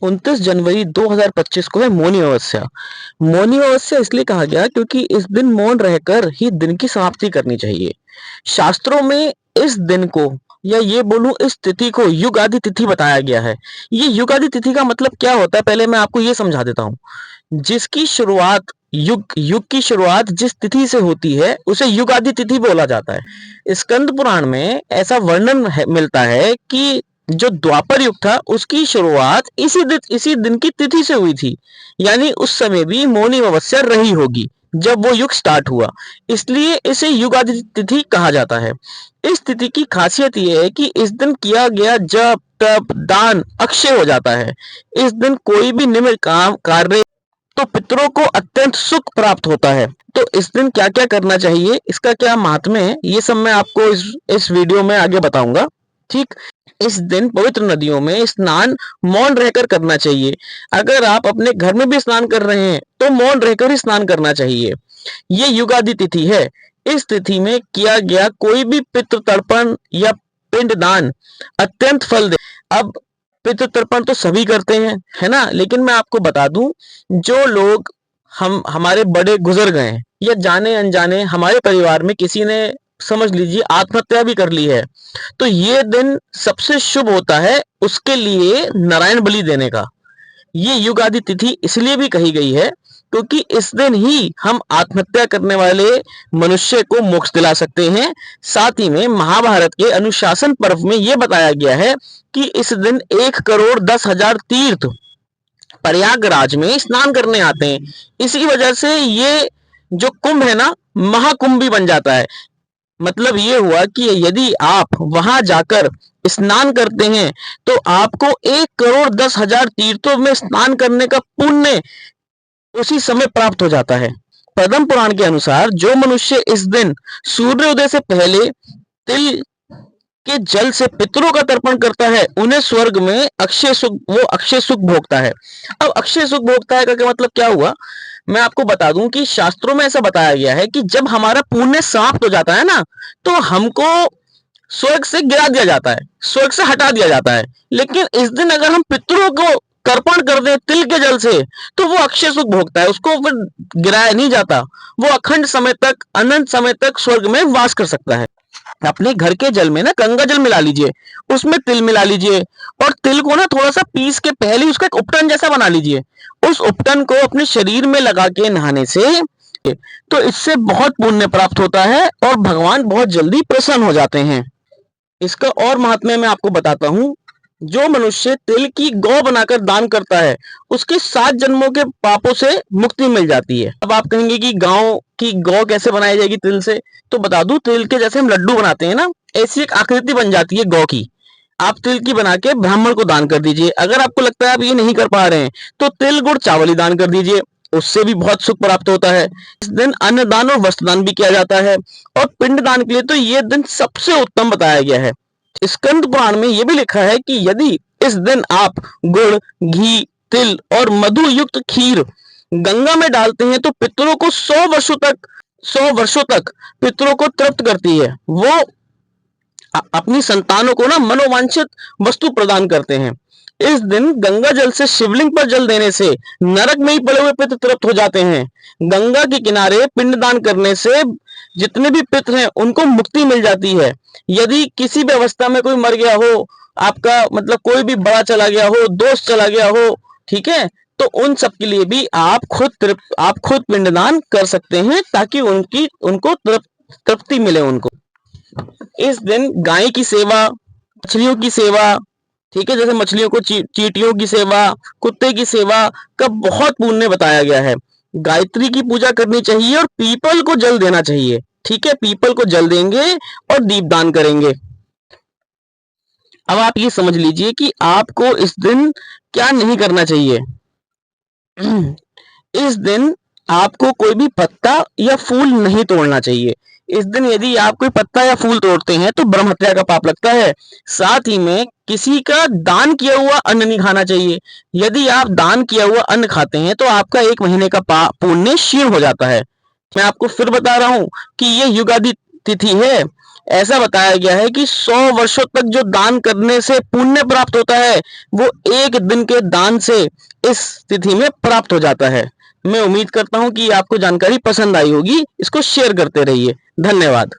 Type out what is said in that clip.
29 जनवरी 2025 को है मौनी अमावस्या। मौनी अमावस्या इसलिए कहा गया क्योंकि इस दिन मौन रहकर ही दिन की समाप्ति करनी चाहिए। शास्त्रों में इस दिन को या ये बोलूं इस तिथि को युगादि तिथि बताया गया है। ये युगादि तिथि का मतलब क्या होता है, पहले मैं आपको ये समझा देता हूँ। जिसकी शुरुआत युग युग की शुरुआत जिस तिथि से होती है उसे युगादि तिथि बोला जाता है। स्कंद पुराण में ऐसा वर्णन मिलता है कि जो द्वापर युग था उसकी शुरुआत इसी दिन की तिथि से हुई थी, यानी उस समय भी मौनी अमावस्या रही होगी जब वो युग स्टार्ट हुआ, इसलिए इसे युगादि तिथि कहा जाता है। इस तिथि की खासियत यह है कि इस दिन किया गया जप तप दान अक्षय हो जाता है। इस दिन कोई भी निम्न काम कार्य तो पितरों को अत्यंत सुख प्राप्त होता है। तो इस दिन क्या क्या करना चाहिए, इसका क्या महात्म्य है, ये सब मैं आपको इस वीडियो में आगे बताऊंगा। ठीक, इस दिन पवित्र नदियों में स्नान मौन रहकर करना चाहिए। अगर आप अपने घर में भी स्नान कर रहे हैं तो मौन रहकर ही स्नान करना चाहिए। ये युगादि तिथि है। इस तिथि में किया गया कोई भी पितृ तर्पण या पिंड दान अत्यंत फल दे। अब पितृ तर्पण तो सभी करते हैं, है ना, लेकिन मैं आपको बता दूं, जो लोग हमारे बड़े गुजर गए हैं या जाने अनजाने हमारे परिवार में किसी ने समझ लीजिए आत्महत्या भी कर ली है, तो ये दिन सबसे शुभ होता है उसके लिए नारायण बलि देने का। ये युगादि तिथि इसलिए भी कही गई है क्योंकि इस दिन ही हम आत्महत्या करने वाले मनुष्य को मोक्ष दिला सकते हैं। साथ ही में महाभारत के अनुशासन पर्व में यह बताया गया है कि इस दिन 1,10,000 तीर्थ प्रयागराज में स्नान करने आते हैं। इसी वजह से ये जो कुंभ है ना, महाकुंभ भी बन जाता है। मतलब ये हुआ कि यदि आप वहां जाकर स्नान करते हैं तो आपको 1,10,000 तीर्थों में स्नान करने का पुण्य उसी समय प्राप्त हो जाता है। पद्म पुराण के अनुसार जो मनुष्य इस दिन सूर्योदय से पहले तिल के जल से पितरों का तर्पण करता है उन्हें स्वर्ग में अक्षय सुख भोगता है। अब अक्षय सुख भोगता है का क्या मतलब क्या हुआ, मैं आपको बता दूं कि शास्त्रों में ऐसा बताया गया है कि जब हमारा पुण्य समाप्त हो जाता है ना, तो हमको स्वर्ग से गिरा दिया जाता है, स्वर्ग से हटा दिया जाता है। लेकिन इस दिन अगर हम पितरों को तर्पण कर दे तिल के जल से तो वो अक्षय सुख भोगता है, उसको फिर गिराया नहीं जाता, वो अखंड समय तक अनंत समय तक स्वर्ग में वास कर सकता है। अपने घर के जल में ना गंगा जल मिला लीजिए, उसमें तिल मिला लीजिए और तिल को ना थोड़ा सा पीस के पहले उसका एक उपटन जैसा बना लीजिए। उस उपटन को अपने शरीर में लगा के नहाने से तो इससे बहुत पुण्य प्राप्त होता है और भगवान बहुत जल्दी प्रसन्न हो जाते हैं। इसका और महात्म्य मैं आपको बताता हूँ। जो मनुष्य तिल की गौ बनाकर दान करता है उसके 7 जन्मों के पापों से मुक्ति मिल जाती है। अब आप कहेंगे कि गांव की गौ कैसे बनाई जाएगी तिल से, तो बता दूं, तिल के जैसे हम लड्डू बनाते हैं ना, ऐसी एक आकृति बन जाती है गौ की। आप तिल की बना के ब्राह्मण को दान कर दीजिए। अगर आपको लगता है आप ये नहीं कर पा रहे हैं तो तिल गुड़ चावल ही दान कर दीजिए, उससे भी बहुत सुख प्राप्त होता है। इस दिन अन्नदान और वस्त्रदान भी किया जाता है और पिंड दान के लिए तो ये दिन सबसे उत्तम बताया गया है। स्कंद पुराण में यह भी लिखा है कि यदि इस दिन आप गुड़ घी तिल और मधु युक्त खीर गंगा में डालते हैं तो पितरों को 100 वर्षों तक पितरों को तृप्त करती है। वो अपनी संतानों को ना मनोवांछित वस्तु प्रदान करते हैं। इस दिन गंगा जल से शिवलिंग पर जल देने से नरक में ही पड़े हुए पितृ तृप्त हो जाते हैं। गंगा के किनारे पिंडदान करने से जितने भी पितृ हैं उनको मुक्ति मिल जाती है। यदि किसी भी अवस्था में कोई मर गया हो, आपका मतलब कोई भी बड़ा चला गया हो, दोस्त चला गया हो, ठीक है, तो उन सब के लिए भी आप खुद पिंडदान कर सकते हैं ताकि उनको तृप्ति मिले उनको। इस दिन गाय की सेवा, मछलियों की सेवा, ठीक है, जैसे मछलियों को चींटियों की सेवा, कुत्ते की सेवा का बहुत पुण्य बताया गया है। गायत्री की पूजा करनी चाहिए और पीपल को जल देना चाहिए। ठीक है, पीपल को जल देंगे और दीपदान करेंगे। अब आप ये समझ लीजिए कि आपको इस दिन क्या नहीं करना चाहिए। इस दिन आपको कोई भी पत्ता या फूल नहीं तोड़ना चाहिए। इस दिन यदि आप कोई पत्ता या फूल तोड़ते हैं तो ब्रह्म हत्या का पाप लगता है। साथ ही में किसी का दान किया हुआ अन्न नहीं खाना चाहिए। यदि आप दान किया हुआ अन्न खाते हैं तो आपका 1 महीने का पुण्य क्षीण हो जाता है। मैं आपको फिर बता रहा हूं कि ये युगादि तिथि है। ऐसा बताया गया है कि 100 वर्षों तक जो दान करने से पुण्य प्राप्त होता है, वो एक दिन के दान से इस तिथि में प्राप्त हो जाता है। मैं उम्मीद करता हूँ कि आपको जानकारी पसंद आई होगी। इसको शेयर करते रहिए। धन्यवाद।